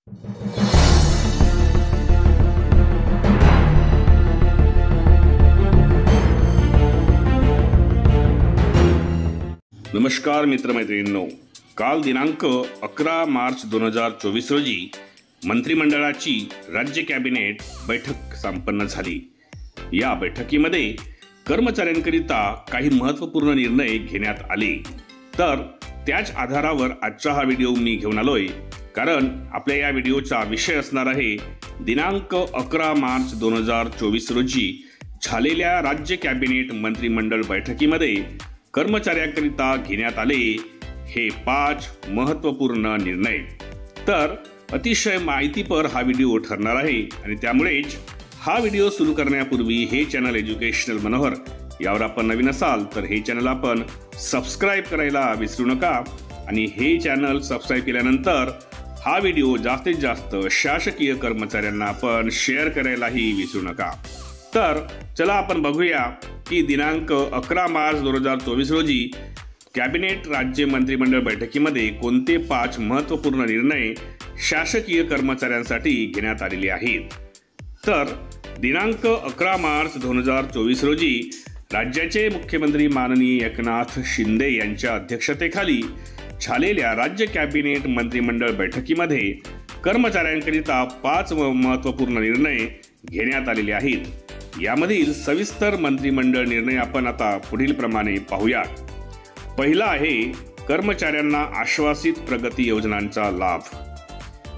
नमस्कार मित्रमैत्रिणींनो, काल दिनांक 11 मार्च 2024 रोजी मंत्रिमंडळाची राज्य कॅबिनेट बैठक संपन्न झाली। या बैठकीमध्ये कर्मचाऱ्यांकरिता काही महत्त्वपूर्ण निर्णय घेण्यात आले। तर त्याच आधारावर आजचा हा व्हिडिओ मी घेऊन आलोय, कारण आपल्या या व्हिडिओचा विषय असणार आहे दिनांक 11 मार्च 2024 रोजी झालेल्या राज्य कॅबिनेट मंत्रिमंडळ बैठकीमध्ये कर्मचाऱ्यांकरिता घेण्यात आले हे 5 महत्त्वपूर्ण निर्णय। तर अतिशय माहितीपर हा व्हिडिओ ठरणार आहे आणि त्यामुळेच हा व्हिडिओ सुरू करण्यापूर्वी हे चॅनल एज्युकेशनल मनोहर यावर आपण नवीन असाल तर हे चॅनल आपण सबस्क्राइब करायला विसरू नका आणि हे चॅनल सबस्क्राइब केल्यानंतर हा व्हिडिओ जास्तीत जास्त शासकीय कर्मचाऱ्यांना आपण शेअर करायलाही विसरू नका। तर चला आपण बघूया की दिनांक 11 मार्च 2024 रोजी कॅबिनेट राज्य मंत्रिमंडळ बैठकीमध्ये कोणते 5 महत्त्वपूर्ण निर्णय शासकीय कर्मचाऱ्यांसाठी घेण्यात आलेले आहेत। तर दिनांक 11 मार्च 2024 रोजी राज्याचे मुख्यमंत्री माननीय एकनाथ शिंदे यांच्या अध्यक्षतेखाली झालेल्या राज्य कॅबिनेट मंत्रिमंडळ बैठकीमध्ये कर्मचाऱ्यांकरिता 5 महत्त्वपूर्ण निर्णय घेण्यात आलेले आहेत। यामधील सविस्तर मंत्रिमंडळ निर्णय आपण आता पुढील प्रमाणे पाहूया। पहिला आहे कर्मचाऱ्यांना आश्वासित प्रगती योजनांचा लाभ।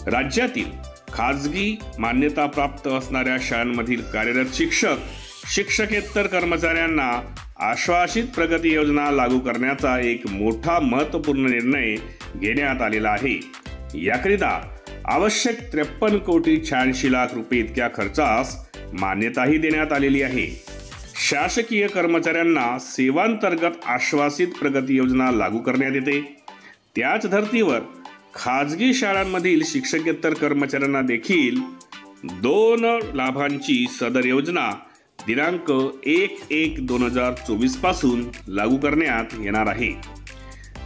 राज्यातील खाजगी मान्यताप्राप्त असणाऱ्या शाळांमधील कार्यरत शिक्षकेतर कर्मचाऱ्यांना आश्वासित प्रगती योजना लागू करण्याचा एक मोठा महत्त्वपूर्ण निर्णय घेण्यात आलेला आहे। याकरिता आवश्यक 53 कोटी 86 लाख रुपये इतक्या खर्चास मान्यताही देण्यात आलेली आहे। शासकीय कर्मचाऱ्यांना सेवांतर्गत आश्वासित प्रगती योजना लागू करण्यात येते। त्याच धर्तीवर खाजगी शाळांमधील शिक्षकेतर कर्मचाऱ्यांना देखील 2 लाभांची सदर योजना दिनांक 1/1/2024 पासून लागू करण्यात येणार आहे।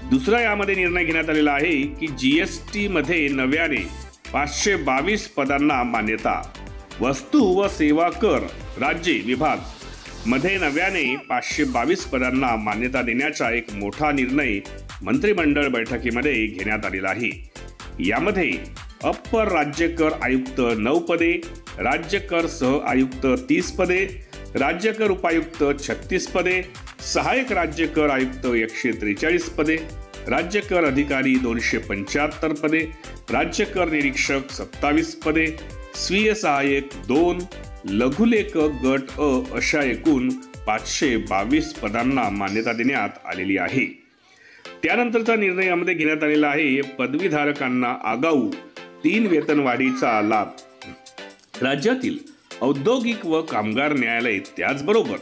दुसरा यामध्ये निर्णय घेण्यात आलेला आहे की GST मध्ये नव्याने 522 पदांना मान्यता। वस्तू व सेवा कर राज्य विभाग मध्ये नव्याने 522 पदांना मान्यता देण्याचा एक मोठा निर्णय मंत्रिमंडळ बैठकीमध्ये घेण्यात आलेला आहे। यामध्ये अप्पर राज्य कर आयुक्त 9 पदे, राज्य कर सह आयुक्त 30 पदे, राज्य कर उपायुक्त 36 पदे, सहायक राज्य कर आयुक्त 143 पदे, राज्य कर अधिकारी 275 पदे, राज्य कर निरीक्षक 27 पदे, स्वीय सहाय्यक 2, लघुलेखक गट अ अशा एकूण 522 पदांना मान्यता देण्यात आलेली आहे। त्यानंतरचा निर्णय यामध्ये घेण्यात आलेला आहे पदवीधारकांना आगाऊ 3 वेतनवाढीचा लाभ। राज्यातील औद्योगिक व कामगार न्यायालय त्याचबरोबर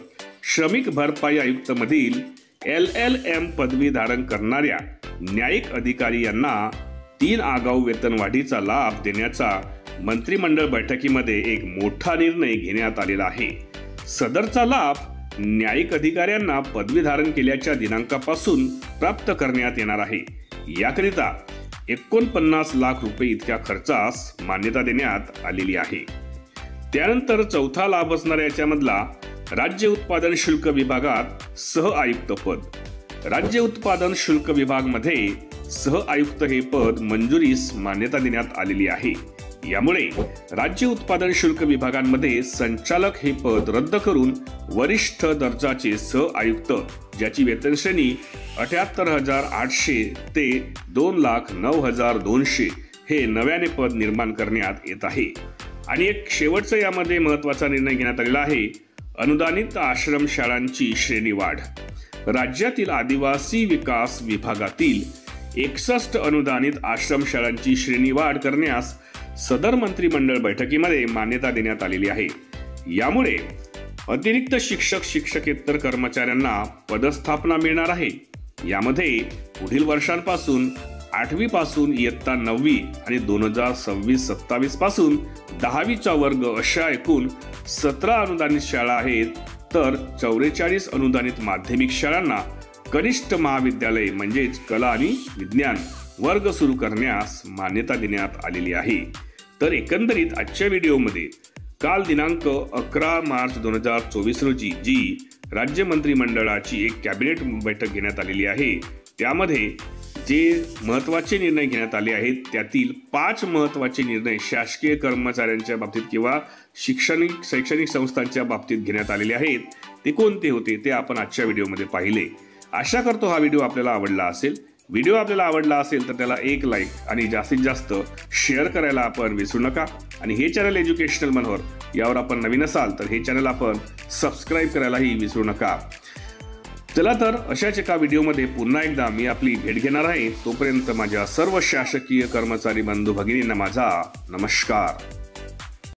श्रमिक भरपाई आयुक्त मधील LLM पदवी धारण करणाऱ्या न्यायिक अधिकारी यांना 3 आगाऊ वेतनवाढीचा लाभ देण्याचा मंत्रिमंडळ बैठकीमध्ये एक मोठा निर्णय घेण्यात आलेला आहे। सदरचा लाभ न्यायिक अधिकाऱ्यांना पदवी धारण केल्याच्या दिनांकापासून प्राप्त करण्यात येणार आहे। याकरिता 49 लाख रुपये इतक्या खर्चास मान्यता देण्यात आलेली आहे। त्यानंतर चौथा लाभ असणाऱ्या याच्यामधला राज्य उत्पादन शुल्क विभागात सह आयुक्त पद। राज्य उत्पादन शुल्क विभाग मध्ये सह आयुक्त हे पद मंजुरीस मान्यता देण्यात आलेली आहे। यामुळे राज्य उत्पादन शुल्क विभागांमध्ये संचालक हे पद रद्द करून वरिष्ठ दर्जाचे सह आयुक्त ज्याची वेतन श्रेणी 78,800 ते 2,09,200 हे नव्याने पद निर्माण करण्यात येत आहे। आणि एक शेवटचा यामध्ये महत्त्वाचा निर्णय घेण्यात आलेला आहे अनुदानित आश्रम शाळांची श्रेणी वाढ। राज्यातील आदिवासी विकास विभागातील 61 अनुदानित आश्रम शाळांची श्रेणी वाढ करण्यास सदर मंत्रिमंडळ बैठकीमध्ये मान्यता देण्यात आलेली आहे। यामुळे अतिरिक्त शिक्षकेतर कर्मचाऱ्यांना पदस्थापना मिळणार आहे। यामध्ये पुढील वर्षांपासून 8वी पासून इयत्ता 9वी आणि 2026-27 पासून 10वीचा वर्ग अशा एकूण 17 अनुदानित शाळा आहेत, तर 44 अनुदानित माध्यमिक शाळांना कनिष्ठ महाविद्यालय म्हणजेच कला आणि विज्ञान वर्ग सुरू करण्यास मान्यता देण्यात आलेली आहे। तर एकंदरीत आजच्या व्हिडिओमध्ये काल दिनांक 11 मार्च 2024 रोजी जी राज्य मंत्रिमंडळाची एक कॅबिनेट बैठक घेण्यात आलेली आहे, त्यामध्ये जे महत्त्वाचे निर्णय घेण्यात आले आहेत त्यातील 5 महत्त्वाचे निर्णय शासकीय कर्मचाऱ्यांच्या बाबतीत किंवा शैक्षणिक संस्थांच्या बाबतीत घेण्यात आलेले आहेत. ते कोणते होते ते आपण आजच्या व्हिडिओमध्ये पाहिले. आशा करतो हा व्हिडिओ आपल्याला आवडला असेल. व्हिडिओ आपल्याला आवडला असेल तर त्याला एक लाईक आणि जास्तीत जास्त शेअर करायला आपण विसरू नका. आणि हे चॅनल एज्युकेशनल मनोहर यावर आपण नवीन असाल तर हे चॅनल आपण सबस्क्राईब करायलाही विसरू नका. चला तर अशाच एका व्हिडिओमध्ये पुन्हा एकदा मी आपली भेट घेणार आहे. तोपर्यंत माझ्या सर्व शासकीय कर्मचारी बंधू भगिनींना माझा नमस्कार.